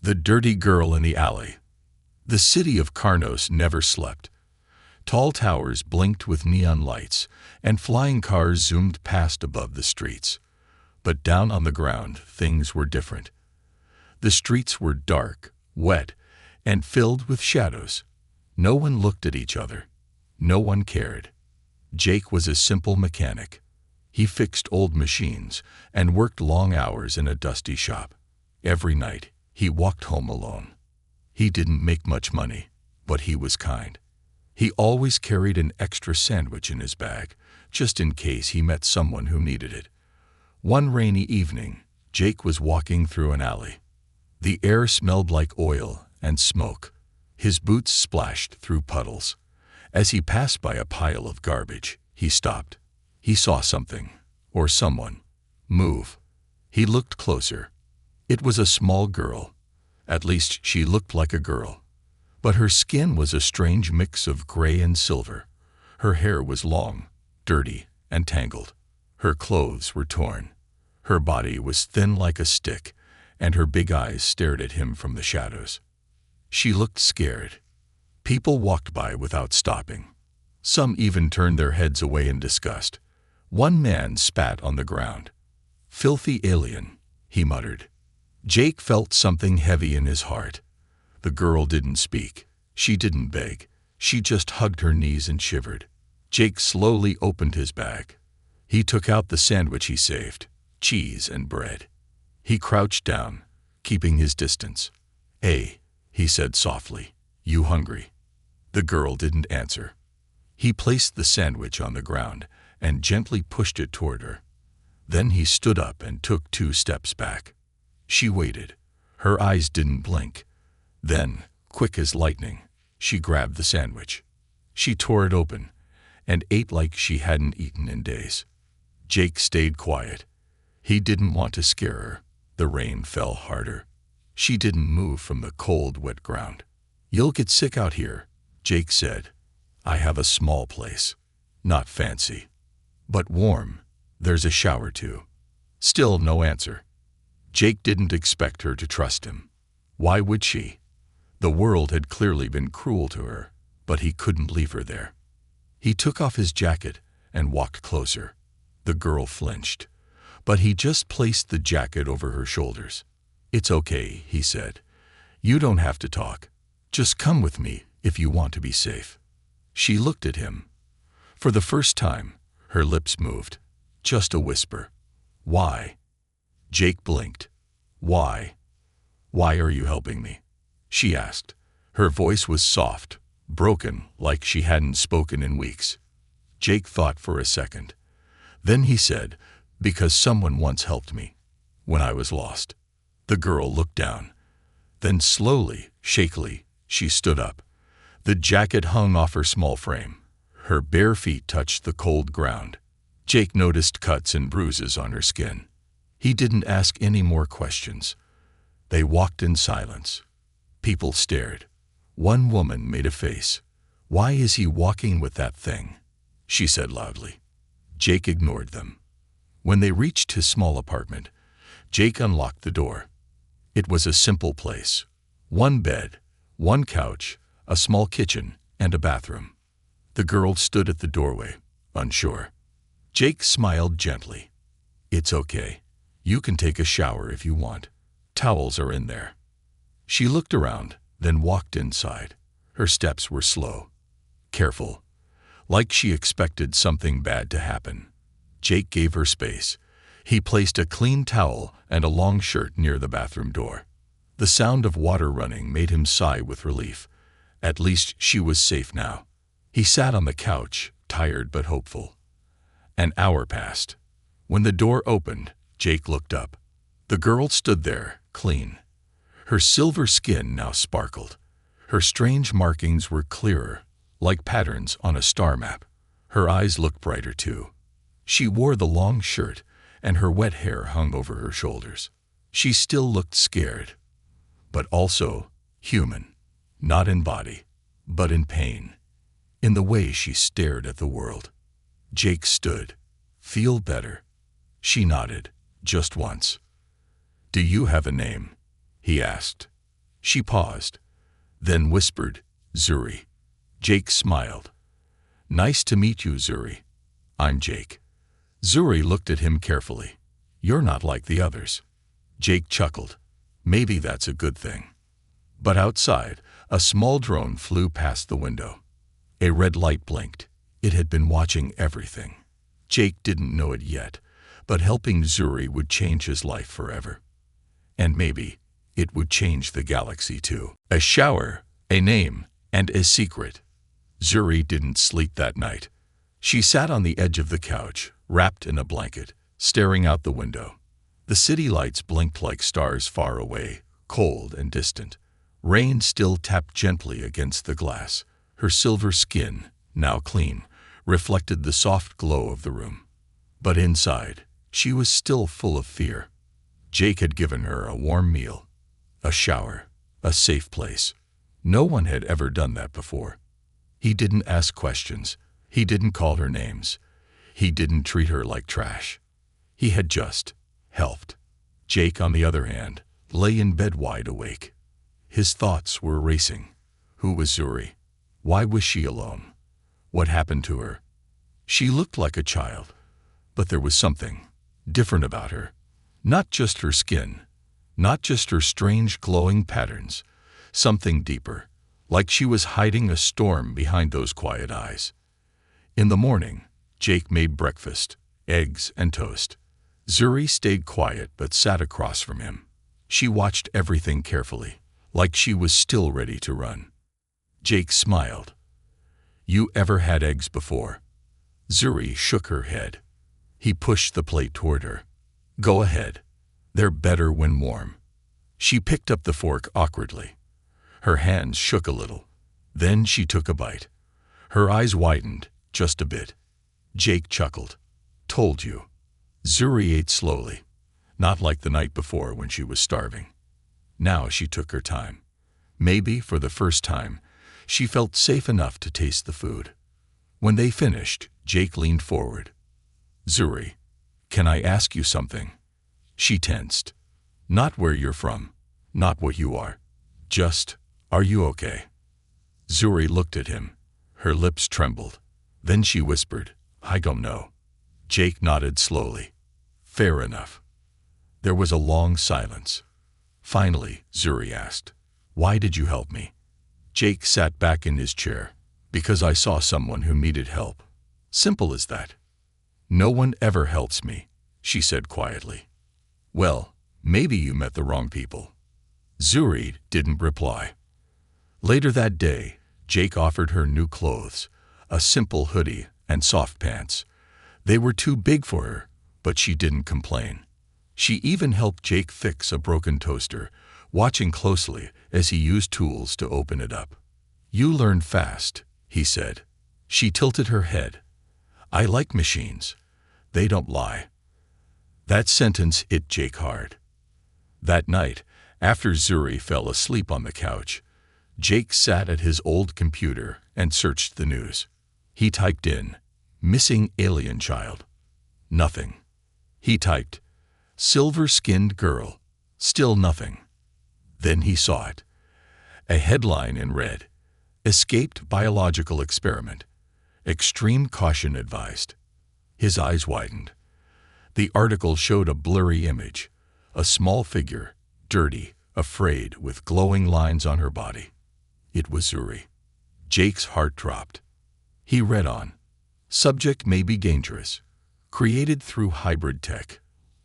The dirty girl in the alley. The city of Carnos never slept. Tall towers blinked with neon lights, and flying cars zoomed past above the streets. But down on the ground, things were different. The streets were dark, wet, and filled with shadows. No one looked at each other. No one cared. Jake was a simple mechanic. He fixed old machines and worked long hours in a dusty shop. Every night, he walked home alone. He didn't make much money, but he was kind. He always carried an extra sandwich in his bag, just in case he met someone who needed it. One rainy evening, Jake was walking through an alley. The air smelled like oil and smoke. His boots splashed through puddles. As he passed by a pile of garbage, he stopped. He saw something, or someone, move. He looked closer. It was a small girl. At least she looked like a girl. But her skin was a strange mix of gray and silver. Her hair was long, dirty, and tangled. Her clothes were torn. Her body was thin like a stick, and her big eyes stared at him from the shadows. She looked scared. People walked by without stopping. Some even turned their heads away in disgust. One man spat on the ground. "Filthy alien," he muttered. Jake felt something heavy in his heart. The girl didn't speak. She didn't beg. She just hugged her knees and shivered. Jake slowly opened his bag. He took out the sandwich he saved, cheese and bread. He crouched down, keeping his distance. "Hey," he said softly, "you hungry?" The girl didn't answer. He placed the sandwich on the ground and gently pushed it toward her. Then he stood up and took 2 steps back. She waited. Her eyes didn't blink. Then, quick as lightning, she grabbed the sandwich. She tore it open and ate like she hadn't eaten in days. Jake stayed quiet. He didn't want to scare her. The rain fell harder. She didn't move from the cold, wet ground. "You'll get sick out here," Jake said. "I have a small place. Not fancy, but warm. There's a shower too." Still no answer. Jake didn't expect her to trust him. Why would she? The world had clearly been cruel to her, but he couldn't leave her there. He took off his jacket and walked closer. The girl flinched, but he just placed the jacket over her shoulders. "It's okay," he said. "You don't have to talk. Just come with me if you want to be safe." She looked at him. For the first time, her lips moved. Just a whisper. "Why?" Jake blinked. "Why? Why are you helping me?" she asked. Her voice was soft, broken, like she hadn't spoken in weeks. Jake thought for a second. Then he said, "Because someone once helped me, when I was lost." The girl looked down. Then slowly, shakily, she stood up. The jacket hung off her small frame. Her bare feet touched the cold ground. Jake noticed cuts and bruises on her skin. He didn't ask any more questions. They walked in silence. People stared. One woman made a face. "Why is he walking with that thing?" she said loudly. Jake ignored them. When they reached his small apartment, Jake unlocked the door. It was a simple place. 1 bed, 1 couch, a small kitchen, and a bathroom. The girl stood at the doorway, unsure. Jake smiled gently. "It's okay. You can take a shower if you want. Towels are in there." She looked around, then walked inside. Her steps were slow, careful, like she expected something bad to happen. Jake gave her space. He placed a clean towel and a long shirt near the bathroom door. The sound of water running made him sigh with relief. At least she was safe now. He sat on the couch, tired but hopeful. An hour passed. When the door opened, Jake looked up. The girl stood there, clean. Her silver skin now sparkled. Her strange markings were clearer, like patterns on a star map. Her eyes looked brighter too. She wore the long shirt, and her wet hair hung over her shoulders. She still looked scared, but also human, not in body, but in pain, in the way she stared at the world. Jake stood. "Feel better?" She nodded, just once. "Do you have a name?" he asked. She paused, then whispered, "Zuri." Jake smiled. "Nice to meet you, Zuri. I'm Jake." Zuri looked at him carefully. "You're not like the others." Jake chuckled. "Maybe that's a good thing." But outside, a small drone flew past the window. A red light blinked. It had been watching everything. Jake didn't know it yet, but helping Zuri would change his life forever. And maybe it would change the galaxy too. A shower, a name, and a secret. Zuri didn't sleep that night. She sat on the edge of the couch, wrapped in a blanket, staring out the window. The city lights blinked like stars far away, cold and distant. Rain still tapped gently against the glass. Her silver skin, now clean, reflected the soft glow of the room. But inside, she was still full of fear. Jake had given her a warm meal, a shower, a safe place. No one had ever done that before. He didn't ask questions. He didn't call her names. He didn't treat her like trash. He had just helped. Jake, on the other hand, lay in bed wide awake. His thoughts were racing. Who was Zuri? Why was she alone? What happened to her? She looked like a child, but there was something different about her. Not just her skin, not just her strange glowing patterns, something deeper, like she was hiding a storm behind those quiet eyes. In the morning, Jake made breakfast, eggs and toast. Zuri stayed quiet but sat across from him. She watched everything carefully, like she was still ready to run. Jake smiled. "You ever had eggs before?" Zuri shook her head. He pushed the plate toward her. "Go ahead. They're better when warm." She picked up the fork awkwardly. Her hands shook a little. Then she took a bite. Her eyes widened, just a bit. Jake chuckled. "Told you." Zuri ate slowly, not like the night before when she was starving. Now she took her time. Maybe, for the first time, she felt safe enough to taste the food. When they finished, Jake leaned forward. "Zuri, can I ask you something?" She tensed. "Not where you're from, not what you are. Just, are you okay?" Zuri looked at him. Her lips trembled. Then she whispered, "I don't know." Jake nodded slowly. "Fair enough." There was a long silence. Finally, Zuri asked, "Why did you help me?" Jake sat back in his chair. "Because I saw someone who needed help. Simple as that." "No one ever helps me," she said quietly. "Well, maybe you met the wrong people." Zuri didn't reply. Later that day, Jake offered her new clothes, a simple hoodie and soft pants. They were too big for her, but she didn't complain. She even helped Jake fix a broken toaster, watching closely as he used tools to open it up. "You learn fast," he said. She tilted her head. "I like machines. They don't lie." That sentence hit Jake hard. That night, after Zuri fell asleep on the couch, Jake sat at his old computer and searched the news. He typed in, "Missing alien child." Nothing. He typed, "Silver-skinned girl." Still nothing. Then he saw it. A headline in red, "Escaped biological experiment. Extreme caution advised." His eyes widened. The article showed a blurry image, a small figure, dirty, afraid, with glowing lines on her body. It was Zuri. Jake's heart dropped. He read on. "Subject may be dangerous. Created through hybrid tech.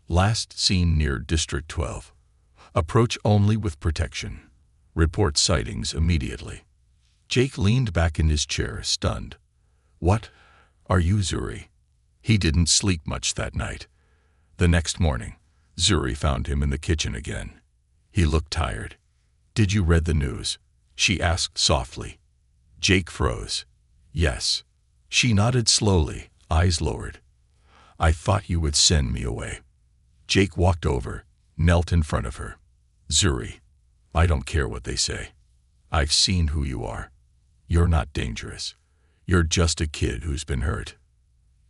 Last seen near District 12. Approach only with protection. Report sightings immediately." Jake leaned back in his chair, stunned. "What are you, Zuri?" He didn't sleep much that night. The next morning, Zuri found him in the kitchen again. He looked tired. "Did you read the news?" she asked softly. Jake froze. "Yes." She nodded slowly, eyes lowered. "I thought you would send me away." Jake walked over, knelt in front of her. "Zuri, I don't care what they say. I've seen who you are. You're not dangerous. You're just a kid who's been hurt."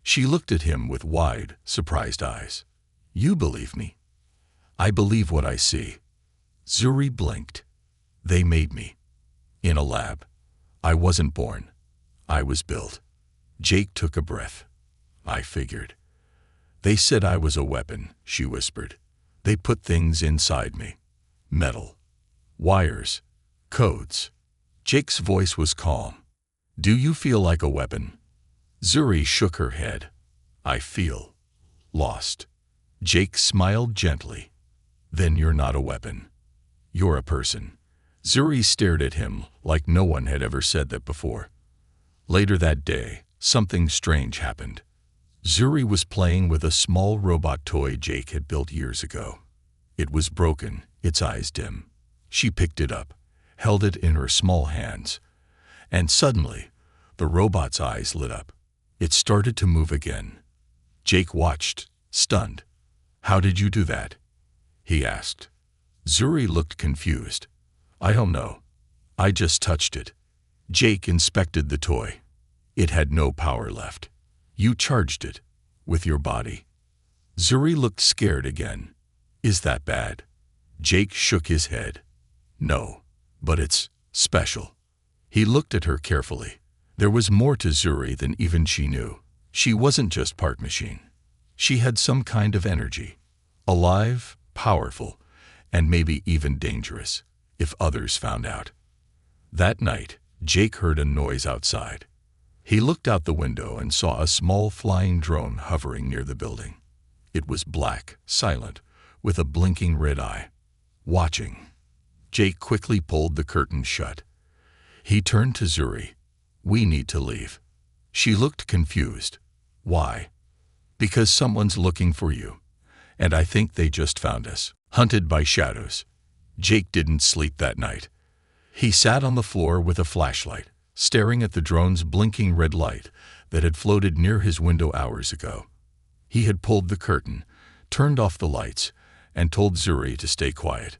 She looked at him with wide, surprised eyes. "You believe me?" "I believe what I see." Zuri blinked. They made me. In a lab. I wasn't born. I was built. Jake took a breath. I figured. They said I was a weapon, she whispered. They put things inside me. Metal. Wires. Codes. Jake's voice was calm. Do you feel like a weapon? Zuri shook her head. I feel lost. Jake smiled gently. Then you're not a weapon. You're a person. Zuri stared at him like no one had ever said that before. Later that day, something strange happened. Zuri was playing with a small robot toy Jake had built years ago. It was broken, its eyes dim. She picked it up, held it in her small hands, and suddenly, the robot's eyes lit up. It started to move again. Jake watched, stunned. How did you do that? He asked. Zuri looked confused. I don't know. I just touched it. Jake inspected the toy. It had no power left. You charged it. With your body. Zuri looked scared again. Is that bad? Jake shook his head. No, but it's special. He looked at her carefully. There was more to Zuri than even she knew. She wasn't just part machine. She had some kind of energy. Alive, powerful, and maybe even dangerous, if others found out. That night, Jake heard a noise outside. He looked out the window and saw a small flying drone hovering near the building. It was black, silent, with a blinking red eye. Watching. Jake quickly pulled the curtain shut. He turned to Zuri. We need to leave. She looked confused. Why? Because someone's looking for you. And I think they just found us. Hunted by shadows. Jake didn't sleep that night. He sat on the floor with a flashlight, staring at the drone's blinking red light that had floated near his window hours ago. He had pulled the curtain, turned off the lights, and told Zuri to stay quiet.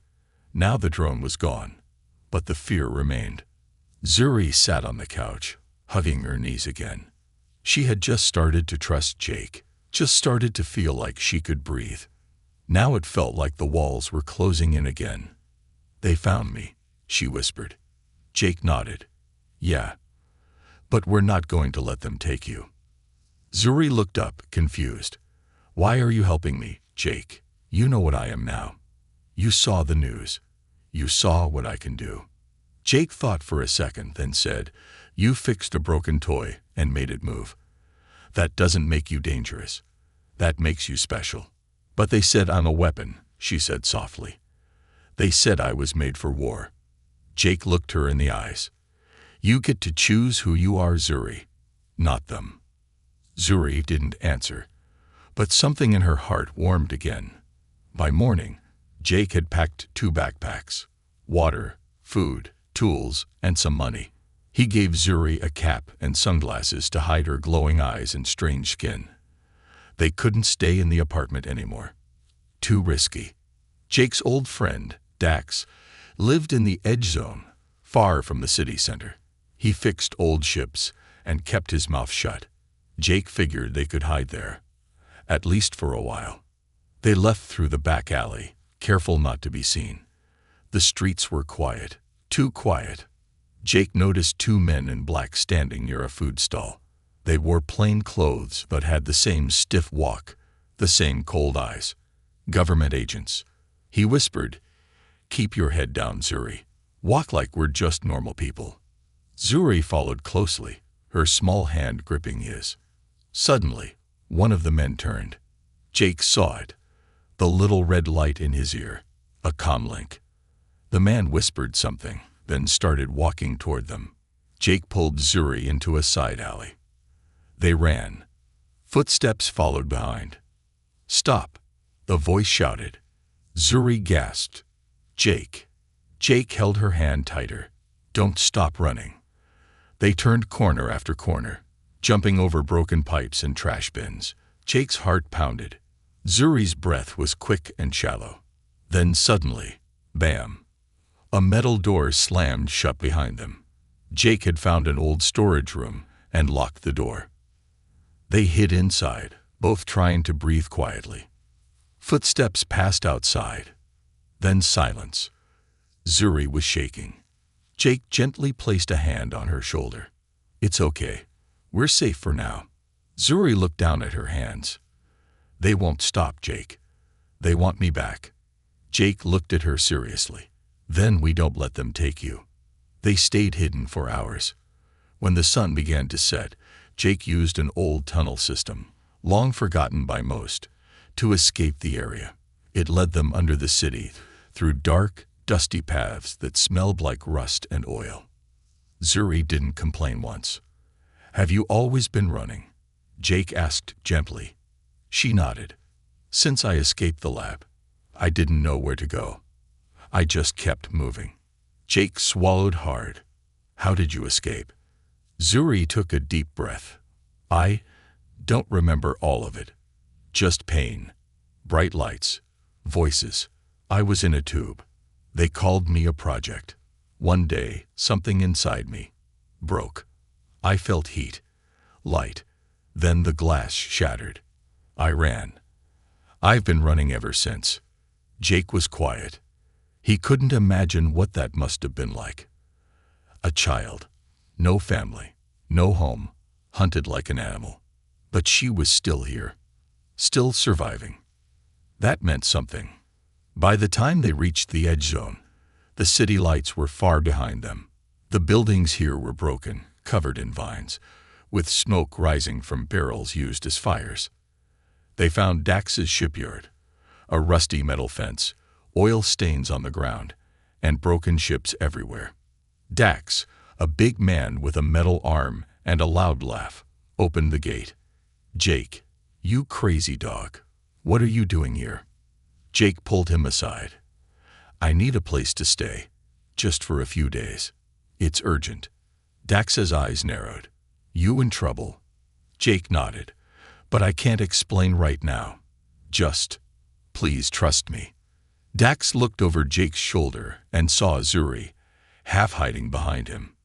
Now the drone was gone, but the fear remained. Zuri sat on the couch, hugging her knees again. She had just started to trust Jake, just started to feel like she could breathe. Now it felt like the walls were closing in again. They found me, she whispered. Jake nodded. Yeah. But we're not going to let them take you. Zuri looked up, confused. Why are you helping me, Jake? You know what I am now. You saw the news. You saw what I can do. Jake thought for a second, then said, You fixed a broken toy and made it move. That doesn't make you dangerous. That makes you special. But they said I'm a weapon, she said softly. They said I was made for war. Jake looked her in the eyes. You get to choose who you are, Zuri, not them. Zuri didn't answer, but something in her heart warmed again. By morning, Jake had packed 2 backpacks, water, food, tools, and some money. He gave Zuri a cap and sunglasses to hide her glowing eyes and strange skin. They couldn't stay in the apartment anymore. Too risky. Jake's old friend, Dax, lived in the edge zone, far from the city center. He fixed old ships and kept his mouth shut. Jake figured they could hide there, at least for a while. They left through the back alley, careful not to be seen. The streets were quiet, too quiet. Jake noticed 2 men in black standing near a food stall. They wore plain clothes but had the same stiff walk, the same cold eyes. Government agents. He whispered, Keep your head down, Zuri. Walk like we're just normal people. Zuri followed closely, her small hand gripping his. Suddenly, one of the men turned. Jake saw it. The little red light in his ear. A comlink. The man whispered something, then started walking toward them. Jake pulled Zuri into a side alley. They ran. Footsteps followed behind. Stop, the voice shouted. Zuri gasped. Jake. Jake held her hand tighter. Don't stop running. They turned corner after corner, jumping over broken pipes and trash bins. Jake's heart pounded. Zuri's breath was quick and shallow. Then suddenly, bam! A metal door slammed shut behind them. Jake had found an old storage room and locked the door. They hid inside, both trying to breathe quietly. Footsteps passed outside. Then silence. Zuri was shaking. Jake gently placed a hand on her shoulder. It's okay. We're safe for now. Zuri looked down at her hands. They won't stop, Jake. They want me back. Jake looked at her seriously. Then we don't let them take you. They stayed hidden for hours. When the sun began to set, Jake used an old tunnel system, long forgotten by most, to escape the area. It led them under the city, through dark, dusty paths that smelled like rust and oil. Zuri didn't complain once. Have you always been running? Jake asked gently. She nodded. Since I escaped the lab, I didn't know where to go. I just kept moving. Jake swallowed hard. How did you escape? Zuri took a deep breath. I don't remember all of it. Just pain, bright lights, voices. I was in a tube. They called me a project. One day, something inside me broke. I felt heat, light. Then the glass shattered. I ran. I've been running ever since. Jake was quiet. He couldn't imagine what that must have been like. A child, no family, no home, hunted like an animal. But she was still here, still surviving. That meant something. By the time they reached the edge zone, the city lights were far behind them. The buildings here were broken, covered in vines, with smoke rising from barrels used as fires. They found Dax's shipyard, a rusty metal fence, oil stains on the ground, and broken ships everywhere. Dax, a big man with a metal arm and a loud laugh, opened the gate. Jake, you crazy dog. What are you doing here? Jake pulled him aside. I need a place to stay, just for a few days. It's urgent. Dax's eyes narrowed. You in trouble? Jake nodded. But I can't explain right now. Just, please trust me. Dax looked over Jake's shoulder and saw Zuri, half hiding behind him.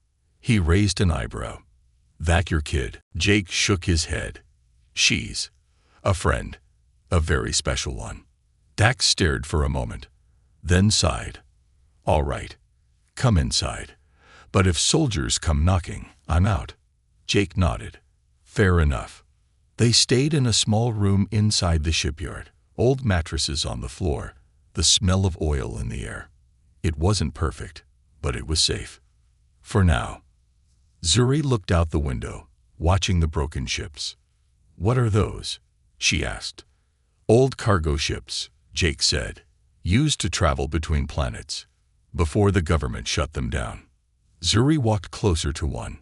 He raised an eyebrow. That your kid? Jake shook his head. She's a friend, a very special one. Dax stared for a moment, then sighed. All right, come inside. But if soldiers come knocking, I'm out. Jake nodded. Fair enough. They stayed in a small room inside the shipyard, old mattresses on the floor, the smell of oil in the air. It wasn't perfect, but it was safe. For now. Zuri looked out the window, watching the broken ships. What are those? She asked. Old cargo ships, Jake said, used to travel between planets, before the government shut them down. Zuri walked closer to one.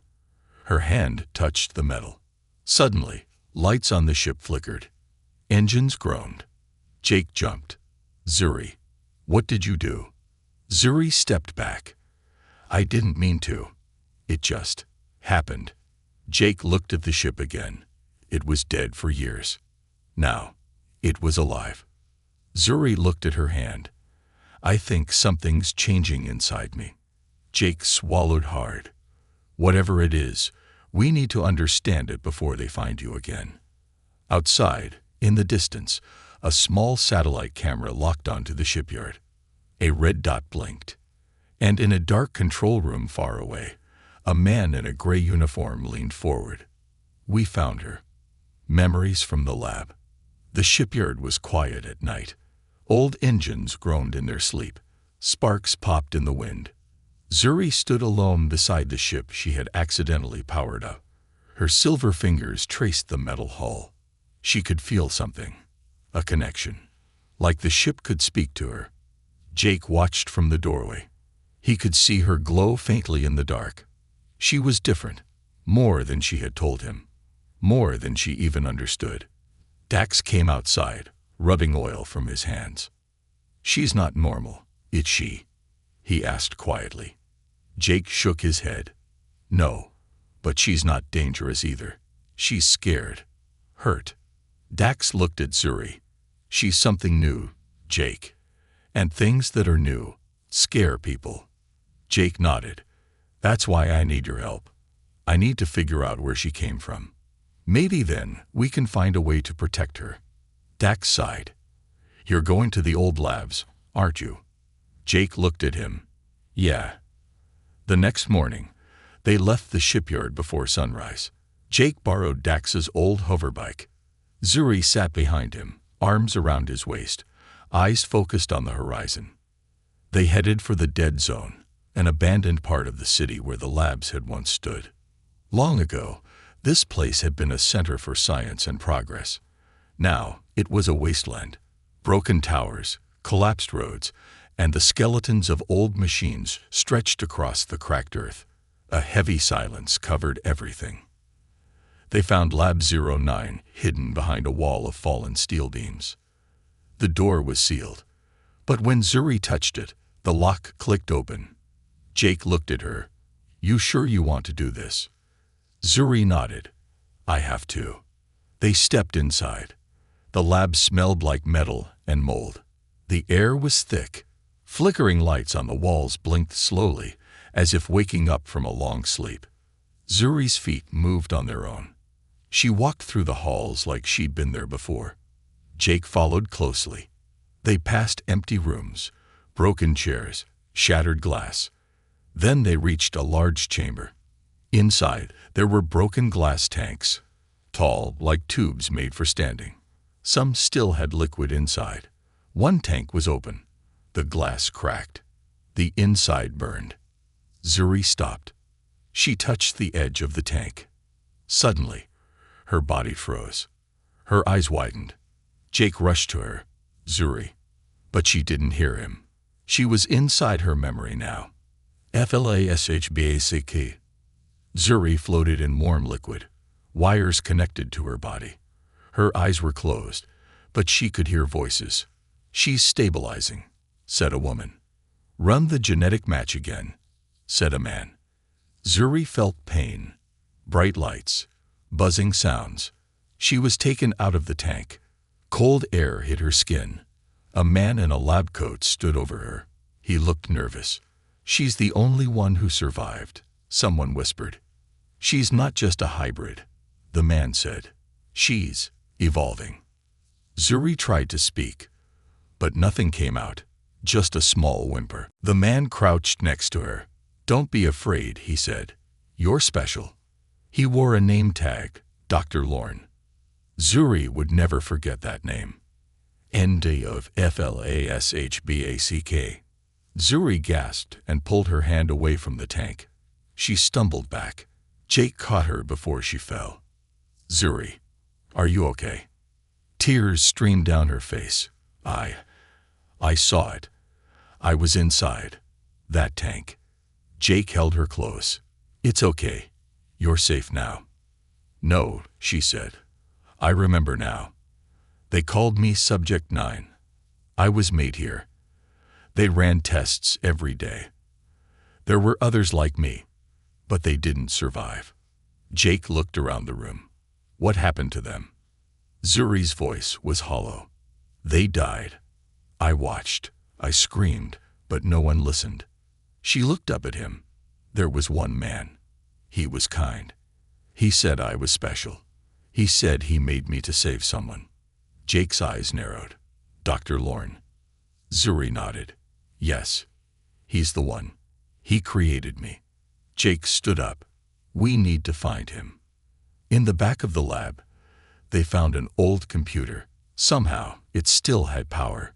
Her hand touched the metal. Suddenly, lights on the ship flickered. Engines groaned. Jake jumped. Zuri, what did you do? Zuri stepped back. I didn't mean to. It just happened. Jake looked at the ship again. It was dead for years. Now, it was alive. Zuri looked at her hand. I think something's changing inside me. Jake swallowed hard. Whatever it is, we need to understand it before they find you again. Outside, in the distance, a small satellite camera locked onto the shipyard. A red dot blinked. And in a dark control room far away, a man in a gray uniform leaned forward. We found her. Memories from the lab. The shipyard was quiet at night. Old engines groaned in their sleep. Sparks popped in the wind. Zuri stood alone beside the ship she had accidentally powered up. Her silver fingers traced the metal hull. She could feel something. A connection. Like the ship could speak to her. Jake watched from the doorway. He could see her glow faintly in the dark. She was different. More than she had told him. More than she even understood. Dax came outside, rubbing oil from his hands. She's not normal, is she? He asked quietly. Jake shook his head. No, but she's not dangerous either. She's scared. Hurt. Dax looked at Zuri. She's something new, Jake. And things that are new scare people. Jake nodded. That's why I need your help. I need to figure out where she came from. Maybe then we can find a way to protect her. Dax sighed. You're going to the old labs, aren't you? Jake looked at him. Yeah. The next morning, they left the shipyard before sunrise. Jake borrowed Dax's old hoverbike. Zuri sat behind him, arms around his waist, eyes focused on the horizon. They headed for the dead zone, an abandoned part of the city where the labs had once stood. Long ago, this place had been a center for science and progress. Now, it was a wasteland. Broken towers, collapsed roads, and the skeletons of old machines stretched across the cracked earth. A heavy silence covered everything. They found Lab 09 hidden behind a wall of fallen steel beams. The door was sealed, but when Zuri touched it, the lock clicked open. Jake looked at her. "You sure you want to do this?" Zuri nodded. "I have to." They stepped inside. The lab smelled like metal and mold. The air was thick. Flickering lights on the walls blinked slowly, as if waking up from a long sleep. Zuri's feet moved on their own. She walked through the halls like she'd been there before. Jake followed closely. They passed empty rooms, broken chairs, shattered glass. Then they reached a large chamber. Inside, there were broken glass tanks, tall like tubes made for standing. Some still had liquid inside. One tank was open. The glass cracked. The inside burned. Zuri stopped. She touched the edge of the tank. Suddenly, her body froze. Her eyes widened. Jake rushed to her. "Zuri." But she didn't hear him. She was inside her memory now. FLASHBACK. Zuri floated in warm liquid, wires connected to her body. Her eyes were closed, but she could hear voices. "She's stabilizing," said a woman. "Run the genetic match again," said a man. Zuri felt pain, bright lights, buzzing sounds. She was taken out of the tank. Cold air hit her skin. A man in a lab coat stood over her. He looked nervous. "She's the only one who survived," someone whispered. "She's not just a hybrid," the man said. "She's evolving." Zuri tried to speak, but nothing came out, just a small whimper. The man crouched next to her. "Don't be afraid," he said. "You're special." He wore a name tag, Dr. Lorne. Zuri would never forget that name. End of FLASHBACK. Zuri gasped and pulled her hand away from the tank. She stumbled back. Jake caught her before she fell. "Zuri, are you okay?" Tears streamed down her face. I saw it. I was inside that tank." Jake held her close. "It's okay. You're safe now." "No," she said. "I remember now. They called me Subject 9. I was made here. They ran tests every day. There were others like me, but they didn't survive." Jake looked around the room. "What happened to them?" Zuri's voice was hollow. "They died. I watched. I screamed, but no one listened." She looked up at him. There was one man. He was kind. He said I was special. He said he made me to save someone. Jake's eyes narrowed. "Dr. Lorne?" Zuri nodded. "Yes. He's the one. He created me." Jake stood up. "We need to find him." In the back of the lab, they found an old computer. Somehow, it still had power.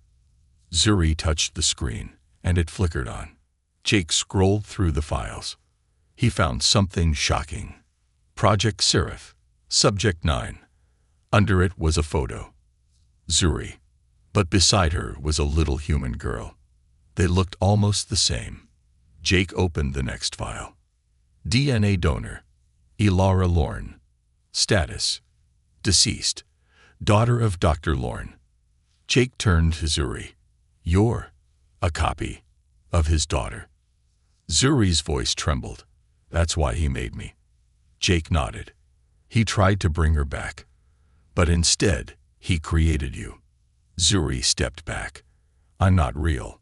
Zuri touched the screen, and it flickered on. Jake scrolled through the files. He found something shocking. Project Seraph, Subject 9. Under it was a photo. Zuri. But beside her was a little human girl. They looked almost the same. Jake opened the next file. DNA donor, Ilara Lorne. Status, deceased, daughter of Dr. Lorne. Jake turned to Zuri. "You're a copy of his daughter." Zuri's voice trembled. "That's why he made me." Jake nodded. "He tried to bring her back, but instead, he created you." Zuri stepped back. "I'm not real."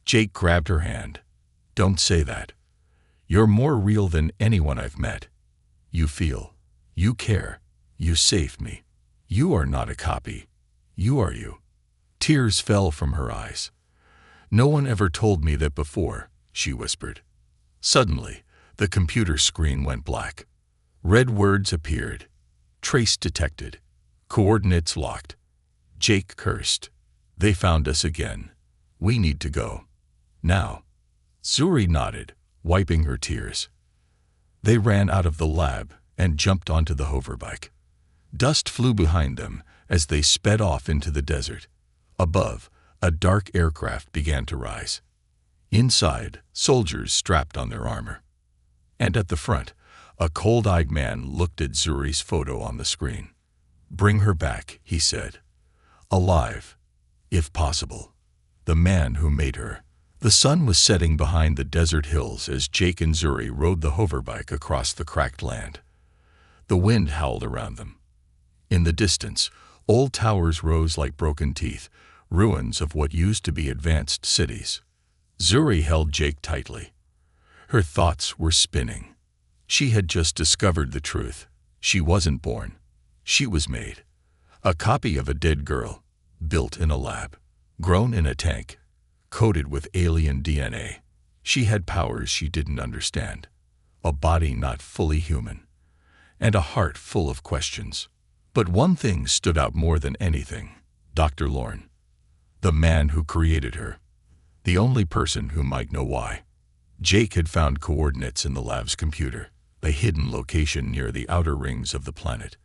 Jake grabbed her hand. "Don't say that. You're more real than anyone I've met. You feel. You care. You saved me. You are not a copy. You are you." Tears fell from her eyes. "No one ever told me that before," she whispered. Suddenly, the computer screen went black. Red words appeared. Trace detected. Coordinates locked. Jake cursed. They found us again. We need to go. Now. Zuri nodded, wiping her tears. They ran out of the lab and jumped onto the hoverbike. Dust flew behind them as they sped off into the desert. Above, a dark aircraft began to rise. Inside, soldiers strapped on their armor. And at the front, a cold-eyed man looked at Zuri's photo on the screen. "Bring her back," he said. "Alive, if possible. The man who made her." The sun was setting behind the desert hills as Jake and Zuri rode the hoverbike across the cracked land. The wind howled around them. In the distance, old towers rose like broken teeth, ruins of what used to be advanced cities. Zuri held Jake tightly. Her thoughts were spinning. She had just discovered the truth. She wasn't born. She was made. A copy of a dead girl, built in a lab, grown in a tank, coated with alien DNA. She had powers she didn't understand, a body not fully human, and a heart full of questions. But one thing stood out more than anything: Dr. Lorne, the man who created her, the only person who might know why. Jake had found coordinates in the lab's computer, a hidden location near the outer rings of the planet.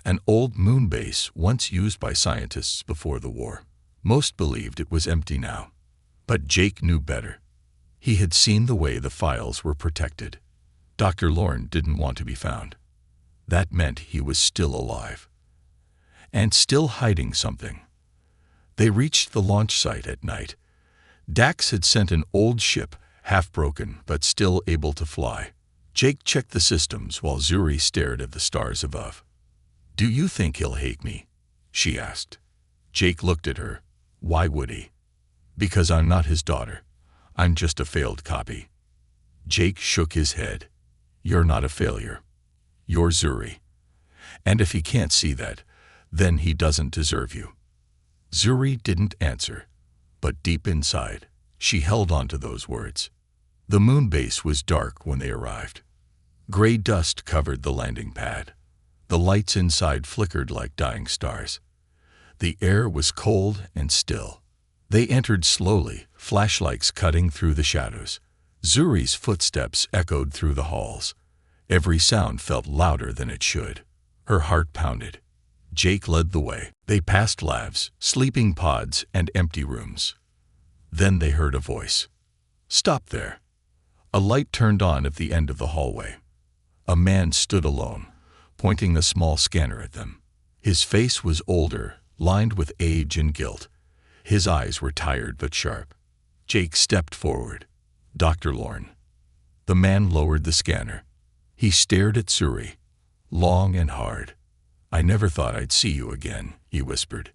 An old moon base once used by scientists before the war. Most believed it was empty now. But Jake knew better. He had seen the way the files were protected. Dr. Lorne didn't want to be found. That meant he was still alive. And still hiding something. They reached the launch site at night. Dax had sent an old ship, half-broken but still able to fly. Jake checked the systems while Zuri stared at the stars above. "Do you think he'll hate me?" she asked. Jake looked at her. "Why would he?" "Because I'm not his daughter. I'm just a failed copy." Jake shook his head. "You're not a failure. You're Zuri. And if he can't see that, then he doesn't deserve you." Zuri didn't answer, but deep inside, she held on to those words. The moon base was dark when they arrived. Gray dust covered the landing pad. The lights inside flickered like dying stars. The air was cold and still. They entered slowly, flashlights cutting through the shadows. Zuri's footsteps echoed through the halls. Every sound felt louder than it should. Her heart pounded. Jake led the way. They passed labs, sleeping pods, and empty rooms. Then they heard a voice. "Stop there." A light turned on at the end of the hallway. A man stood alone, pointing a small scanner at them. His face was older, lined with age and guilt. His eyes were tired but sharp. Jake stepped forward. "Dr. Lorne." The man lowered the scanner. He stared at Zuri, long and hard. "I never thought I'd see you again," he whispered.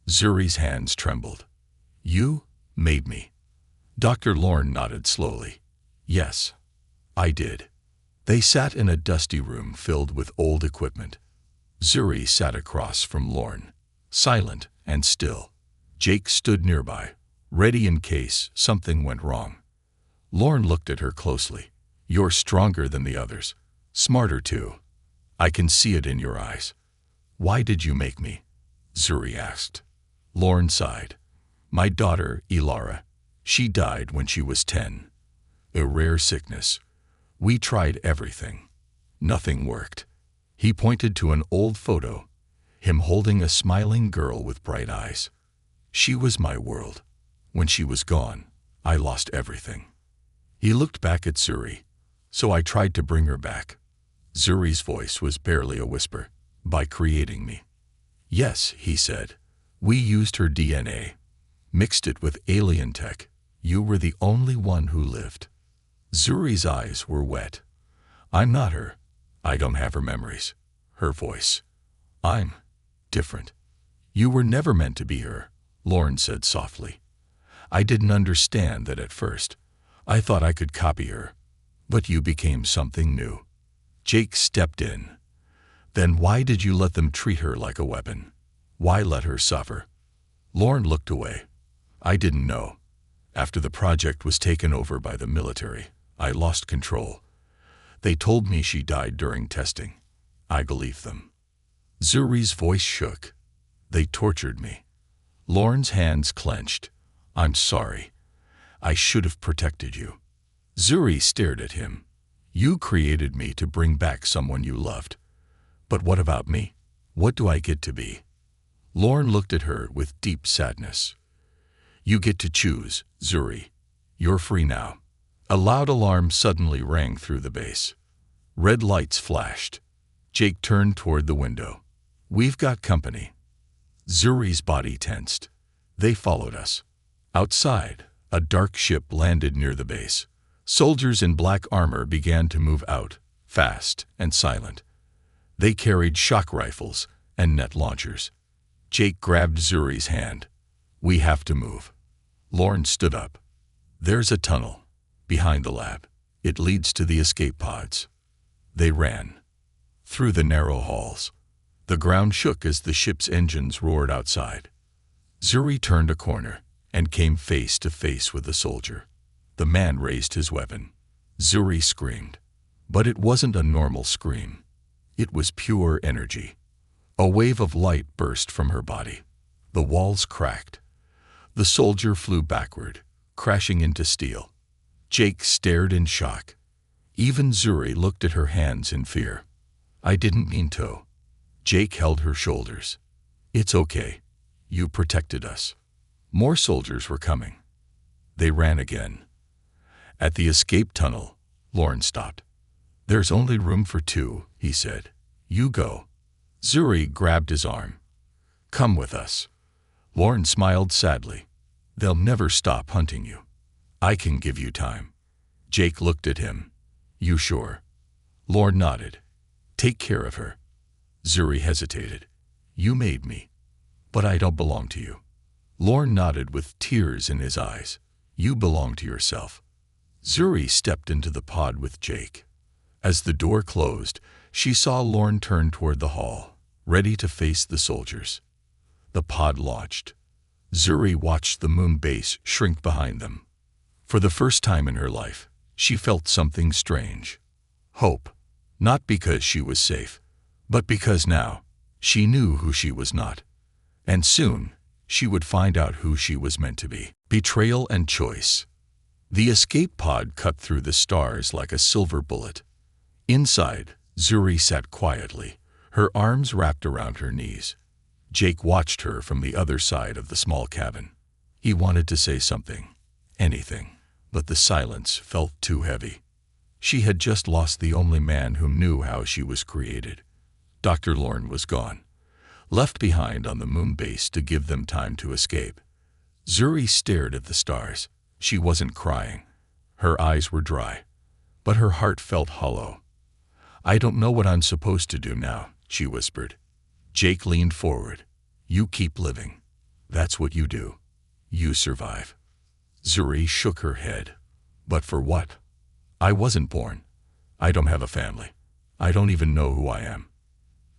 Zuri's hands trembled. "You made me." Dr. Lorne nodded slowly. "Yes, I did." They sat in a dusty room filled with old equipment. Zuri sat across from Lorne, silent and still. Jake stood nearby, ready in case something went wrong. Lorne looked at her closely. "You're stronger than the others. Smarter too. I can see it in your eyes." "Why did you make me?" Zuri asked. Lorne sighed. "My daughter, Ilara. She died when she was 10. A rare sickness. We tried everything. Nothing worked." He pointed to an old photo, him holding a smiling girl with bright eyes. "She was my world. When she was gone, I lost everything." He looked back at Zuri. "So I tried to bring her back." Zuri's voice was barely a whisper. "By creating me." "Yes," he said. "We used her DNA, mixed it with alien tech. You were the only one who lived." Zuri's eyes were wet. "I'm not her. I don't have her memories, her voice. I'm different." "You were never meant to be her," Lorne said softly. "I didn't understand that at first. I thought I could copy her. But you became something new." Jake stepped in. "Then why did you let them treat her like a weapon? Why let her suffer?" Lorne looked away. "I didn't know. After the project was taken over by the military, I lost control. They told me she died during testing. I believed them. Zuri's voice shook. They tortured me. Lauren's hands clenched. I'm sorry. I should have protected you. Zuri stared at him. You created me to bring back someone you loved. But what about me? What do I get to be? Lauren looked at her with deep sadness. You get to choose, Zuri. You're free now. A loud alarm suddenly rang through the base. Red lights flashed. Jake turned toward the window. We've got company. Zuri's body tensed. They followed us. Outside, a dark ship landed near the base. Soldiers in black armor began to move out, fast and silent. They carried shock rifles and net launchers. Jake grabbed Zuri's hand. We have to move. Lauren stood up. There's a tunnel behind the lab. It leads to the escape pods. They ran. Through the narrow halls. The ground shook as the ship's engines roared outside. Zuri turned a corner and came face to face with a soldier. The man raised his weapon. Zuri screamed. But it wasn't a normal scream. It was pure energy. A wave of light burst from her body. The walls cracked. The soldier flew backward, crashing into steel. Jake stared in shock. Even Zuri looked at her hands in fear. I didn't mean to. Jake held her shoulders. It's okay. You protected us. More soldiers were coming. They ran again. At the escape tunnel, Lauren stopped. There's only room for 2, he said. You go. Zuri grabbed his arm. Come with us. Lauren smiled sadly. They'll never stop hunting you. I can give you time. Jake looked at him. You sure? Lauren nodded. Take care of her. Zuri hesitated. You made me. But I don't belong to you. Lauren nodded with tears in his eyes. You belong to yourself. Zuri stepped into the pod with Jake. As the door closed, she saw Lauren turn toward the hall, ready to face the soldiers. The pod launched. Zuri watched the moon base shrink behind them. For the first time in her life, she felt something strange. Hope. Not because she was safe, but because now, she knew who she was not. And soon, she would find out who she was meant to be. Betrayal and choice. The escape pod cut through the stars like a silver bullet. Inside, Zuri sat quietly, her arms wrapped around her knees. Jake watched her from the other side of the small cabin. He wanted to say something, anything, but the silence felt too heavy. She had just lost the only man who knew how she was created. Dr. Lauren was gone, left behind on the moon base to give them time to escape. Zuri stared at the stars. She wasn't crying. Her eyes were dry, but her heart felt hollow. I don't know what I'm supposed to do now, she whispered. Jake leaned forward. You keep living. That's what you do. You survive. Zuri shook her head. But for what? I wasn't born. I don't have a family. I don't even know who I am.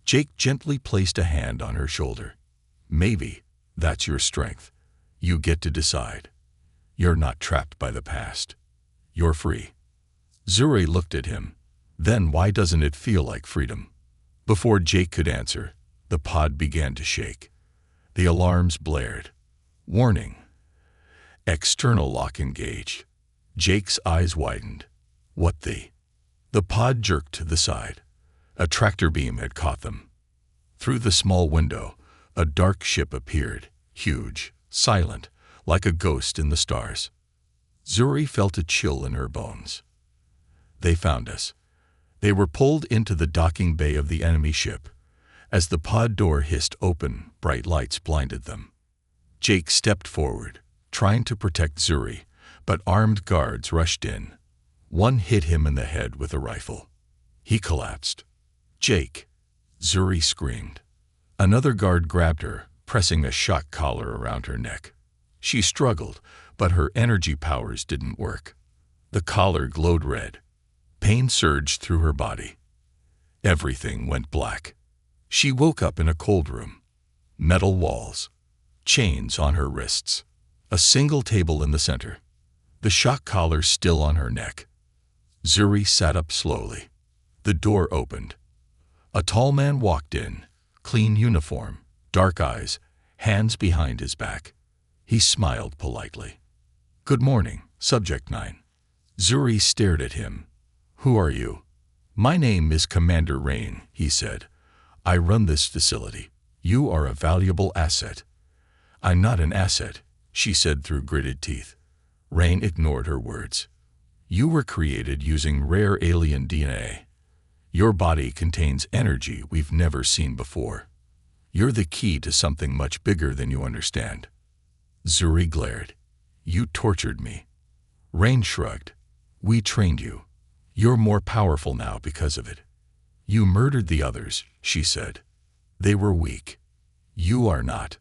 Jake gently placed a hand on her shoulder. Maybe that's your strength. You get to decide. You're not trapped by the past. You're free. Zuri looked at him. Then why doesn't it feel like freedom? Before Jake could answer, the pod began to shake. The alarms blared. Warning. External lock engaged. Jake's eyes widened. What the? The pod jerked to the side. A tractor beam had caught them. Through the small window, a dark ship appeared, huge, silent, like a ghost in the stars. Zuri felt a chill in her bones. They found us. They were pulled into the docking bay of the enemy ship. As the pod door hissed open, bright lights blinded them. Jake stepped forward, trying to protect Zuri, but armed guards rushed in. One hit him in the head with a rifle. He collapsed. Jake! Zuri screamed. Another guard grabbed her, pressing a shock collar around her neck. She struggled, but her energy powers didn't work. The collar glowed red. Pain surged through her body. Everything went black. She woke up in a cold room. Metal walls. Chains on her wrists. A single table in the center. the shock collar still on her neck. Zuri sat up slowly. The door opened. A tall man walked in, clean uniform, dark eyes, hands behind his back. He smiled politely. "Good morning, Subject 9. Zuri stared at him. "Who are you?" "My name is Commander Rain," he said. "I run this facility. You are a valuable asset." "I'm not an asset," she said through gritted teeth. Rain ignored her words. "You were created using rare alien DNA. Your body contains energy we've never seen before. You're the key to something much bigger than you understand." Zuri glared. "You tortured me." Rain shrugged. "We trained you. You're more powerful now because of it." "You murdered the others," she said. "They were weak. You are not."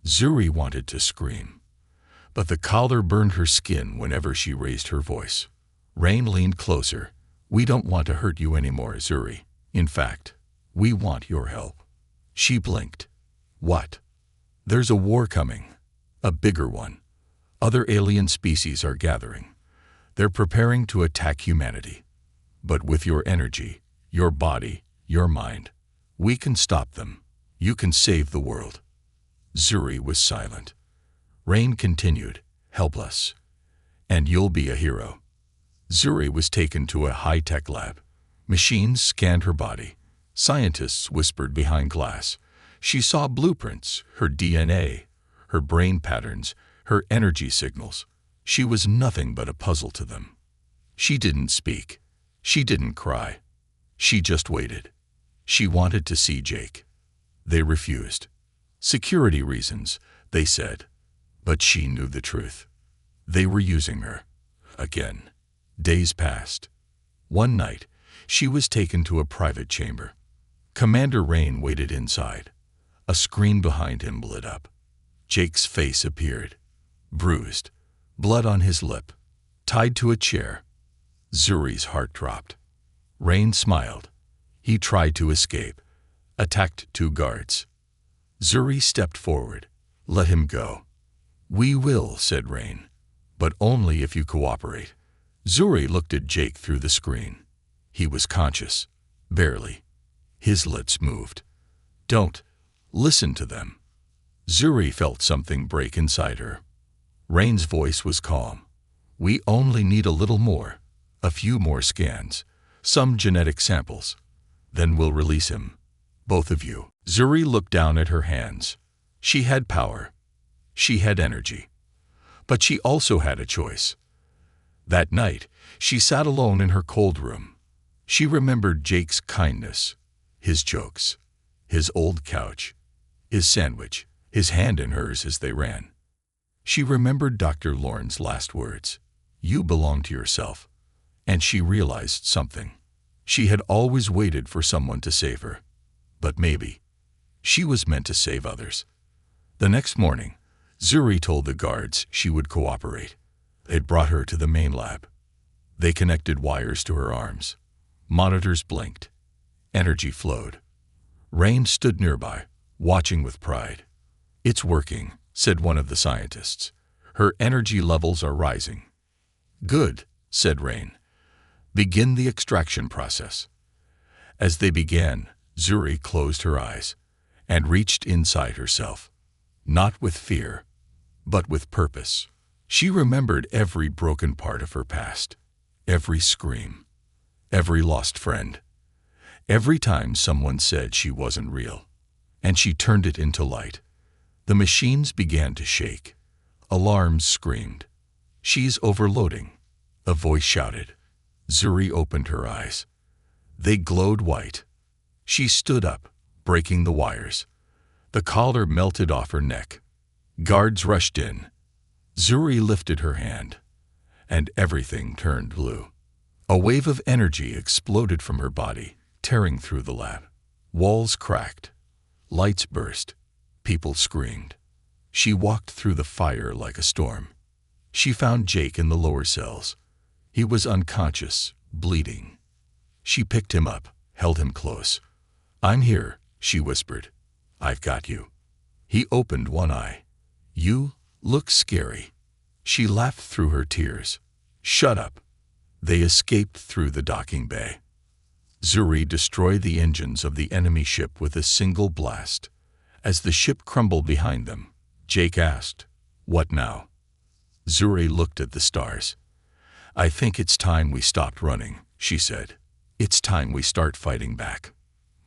Zuri wanted to scream, but the collar burned her skin whenever she raised her voice. Rain leaned closer. "We don't want to hurt you anymore, Zuri. In fact, we want your help." She blinked. "What?" "There's a war coming. A bigger one. Other alien species are gathering. They're preparing to attack humanity. But with your energy, your body, your mind, we can stop them. You can save the world." Zuri was silent. Rain continued, helpless. "And you'll be a hero." Zuri was taken to a high-tech lab. Machines scanned her body. Scientists whispered behind glass. She saw blueprints, her DNA, her brain patterns, her energy signals. She was nothing but a puzzle to them. She didn't speak. She didn't cry. She just waited. She wanted to see Jake. They refused. "Security reasons," they said. But she knew the truth. They were using her. Again. Days passed. One night, she was taken to a private chamber. Commander Rain waited inside. A screen behind him lit up. Jake's face appeared. Bruised. Blood on his lip. Tied to a chair. Zuri's heart dropped. Rain smiled. He tried to escape. Attacked 2 guards. Zuri stepped forward. "Let him go." "We will," said Rain. "But only if you cooperate." Zuri looked at Jake through the screen. He was conscious. Barely. His lips moved. "Don't listen to them." Zuri felt something break inside her. Rain's voice was calm. "We only need a little more. A few more scans. Some genetic samples. Then we'll release him. Both of you." Zuri looked down at her hands. She had power. She had energy. But she also had a choice. That night, she sat alone in her cold room. She remembered Jake's kindness, his jokes, his old couch, his sandwich, his hand in hers as they ran. She remembered Dr. Lorne's last words, "You belong to yourself." And she realized something. She had always waited for someone to save her. But maybe she was meant to save others. The next morning, Zuri told the guards she would cooperate. It brought her to the main lab. They connected wires to her arms. Monitors blinked. Energy flowed. Rain stood nearby, watching with pride. "It's working," said one of the scientists. "Her energy levels are rising." "Good," said Rain. "Begin the extraction process." As they began, Zuri closed her eyes and reached inside herself. Not with fear, but with purpose. She remembered every broken part of her past, every scream, every lost friend, every time someone said she wasn't real, and she turned it into light. The machines began to shake. Alarms screamed. "She's overloading," a voice shouted. Zuri opened her eyes. They glowed white. She stood up, breaking the wires. The collar melted off her neck. Guards rushed in. Zuri lifted her hand, and everything turned blue. A wave of energy exploded from her body, tearing through the lab. Walls cracked. Lights burst. People screamed. She walked through the fire like a storm. She found Jake in the lower cells. He was unconscious, bleeding. She picked him up, held him close. "I'm here," she whispered. "I've got you." He opened one eye. "You look scary." She laughed through her tears. Shut up. They escaped through the docking bay. Zuri destroyed the engines of the enemy ship with a single blast. As the ship crumbled behind them, Jake asked, "What now?" Zuri looked at the stars. "I think it's time we stopped running," she said. "It's time we start fighting back."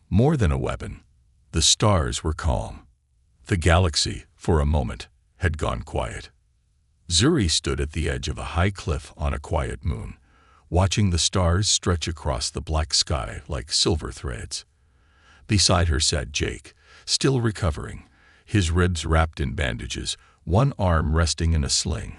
More than a weapon, the stars were calm. The galaxy, for a moment, had gone quiet. Zuri stood at the edge of a high cliff on a quiet moon, watching the stars stretch across the black sky like silver threads. Beside her sat Jake, still recovering, his ribs wrapped in bandages, one arm resting in a sling.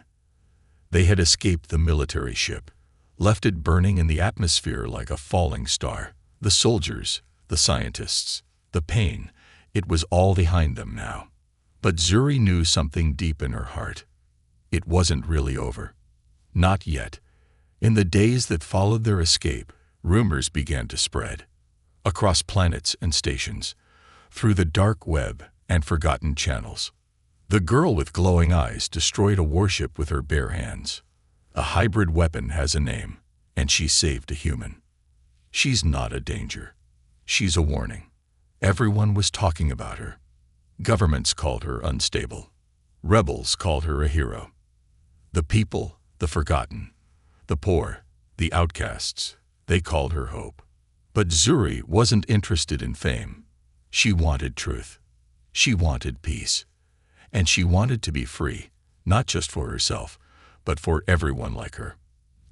They had escaped the military ship, left it burning in the atmosphere like a falling star. The soldiers, the scientists, the pain, it was all behind them now. But Zuri knew something deep in her heart. It wasn't really over. Not yet. In the days that followed their escape, rumors began to spread. Across planets and stations, through the dark web and forgotten channels. The girl with glowing eyes destroyed a warship with her bare hands. A hybrid weapon has a name, and she saved a human. She's not a danger. She's a warning. Everyone was talking about her. Governments called her unstable. Rebels called her a hero. The people, the forgotten, the poor, the outcasts, they called her hope. But Zuri wasn't interested in fame. She wanted truth. She wanted peace. And she wanted to be free, not just for herself, but for everyone like her.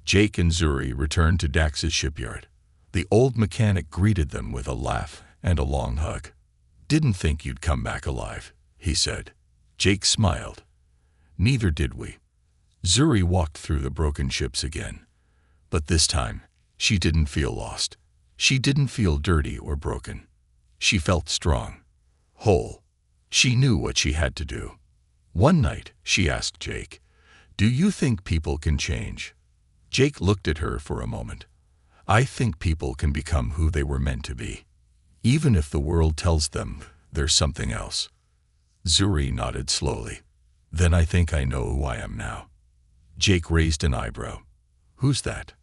Jake and Zuri returned to Dax's shipyard. The old mechanic greeted them with a laugh and a long hug. "Didn't think you'd come back alive," he said. Jake smiled. "Neither did we." Zuri walked through the broken ships again. But this time, she didn't feel lost. She didn't feel dirty or broken. She felt strong, whole. She knew what she had to do. One night, she asked Jake, "Do you think people can change?" Jake looked at her for a moment. "I think people can become who they were meant to be, even if the world tells them there's something else." Zuri nodded slowly. "Then I think I know who I am now." Jake raised an eyebrow. "Who's that?"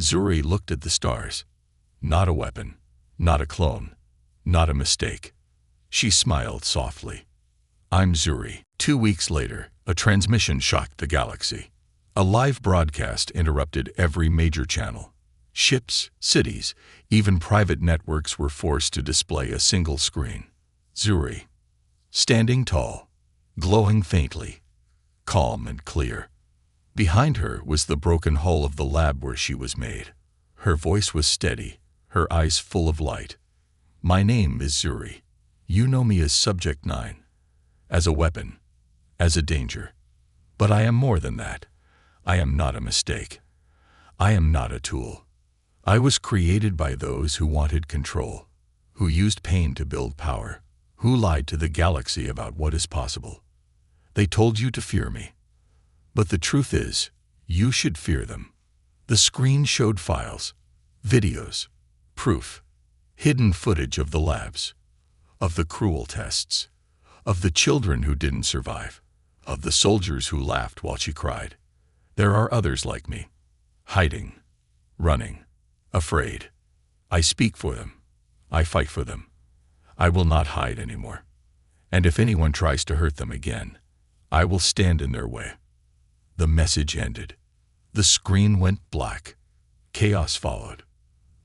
Zuri looked at the stars. "Not a weapon, not a clone, not a mistake." She smiled softly. "I'm Zuri." 2 weeks later, a transmission shocked the galaxy. A live broadcast interrupted every major channel. Ships, cities, even private networks were forced to display a single screen. Zuri, standing tall, glowing faintly, calm and clear. Behind her was the broken hull of the lab where she was made. Her voice was steady, her eyes full of light. "My name is Zuri. You know me as Subject 9, as a weapon, as a danger. But I am more than that. I am not a mistake. I am not a tool. I was created by those who wanted control, who used pain to build power, who lied to the galaxy about what is possible. They told you to fear me. But the truth is, you should fear them." The screen showed files, videos, proof, hidden footage of the labs, of the cruel tests, of the children who didn't survive, of the soldiers who laughed while she cried. There are others like me, hiding, running, afraid. I speak for them. I fight for them. I will not hide anymore. And if anyone tries to hurt them again, I will stand in their way. The message ended. The screen went black. Chaos followed.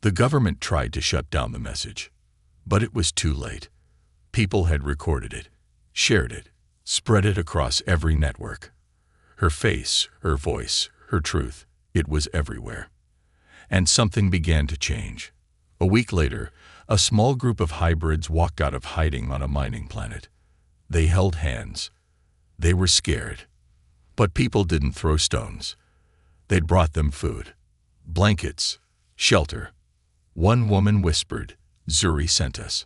The government tried to shut down the message, but it was too late. People had recorded it, shared it, spread it across every network. Her face, her voice, her truth, it was everywhere. And something began to change. A week later, a small group of hybrids walked out of hiding on a mining planet. They held hands. They were scared. But people didn't throw stones. They'd brought them food, blankets, shelter. One woman whispered, "Zuri sent us."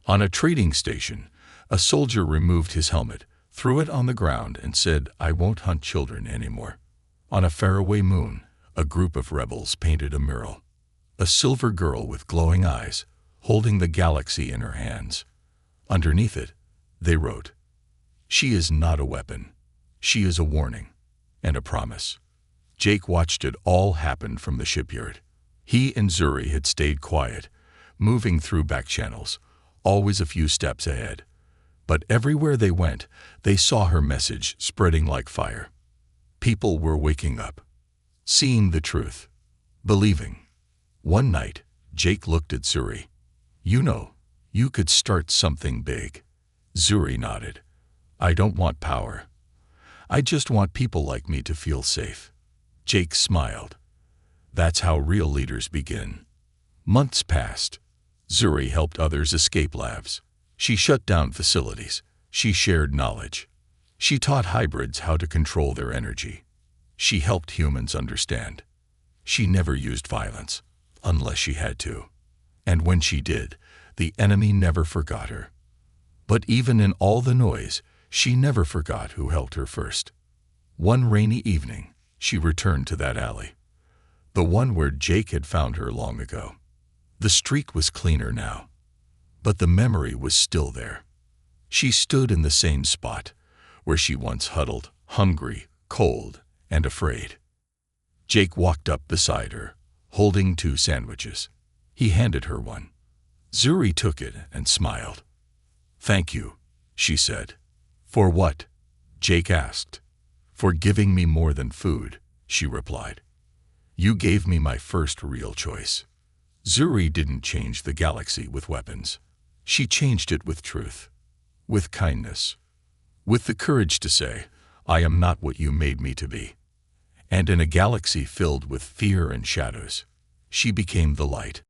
On a trading station, a soldier removed his helmet, threw it on the ground, and said, "I won't hunt children anymore." On a faraway moon, a group of rebels painted a mural. A silver girl with glowing eyes, holding the galaxy in her hands. Underneath it, they wrote, "She is not a weapon. She is a warning. and a promise. Jake watched it all happen from the shipyard. He and Zuri had stayed quiet, moving through back channels, always a few steps ahead. But everywhere they went, they saw her message spreading like fire. People were waking up, seeing the truth, believing. One night, Jake looked at Zuri. "You know, you could start something big." Zuri nodded. "I don't want power. I just want people like me to feel safe." Jake smiled. That's how real leaders begin. Months passed. Zuri helped others escape labs. She shut down facilities. She shared knowledge. She taught hybrids how to control their energy. She helped humans understand. She never used violence, unless she had to. And when she did, the enemy never forgot her. But even in all the noise, she never forgot who helped her first. One rainy evening, she returned to that alley, the one where Jake had found her long ago. The streak was cleaner now, but the memory was still there. She stood in the same spot, where she once huddled, hungry, cold, and afraid. Jake walked up beside her, holding 2 sandwiches. He handed her one. Zuri took it and smiled. "Thank you," she said. "For what?" Jake asked. "For giving me more than food," she replied. "You gave me my first real choice." Zuri didn't change the galaxy with weapons. She changed it with truth, with kindness, with the courage to say, "I am not what you made me to be." And in a galaxy filled with fear and shadows, she became the light.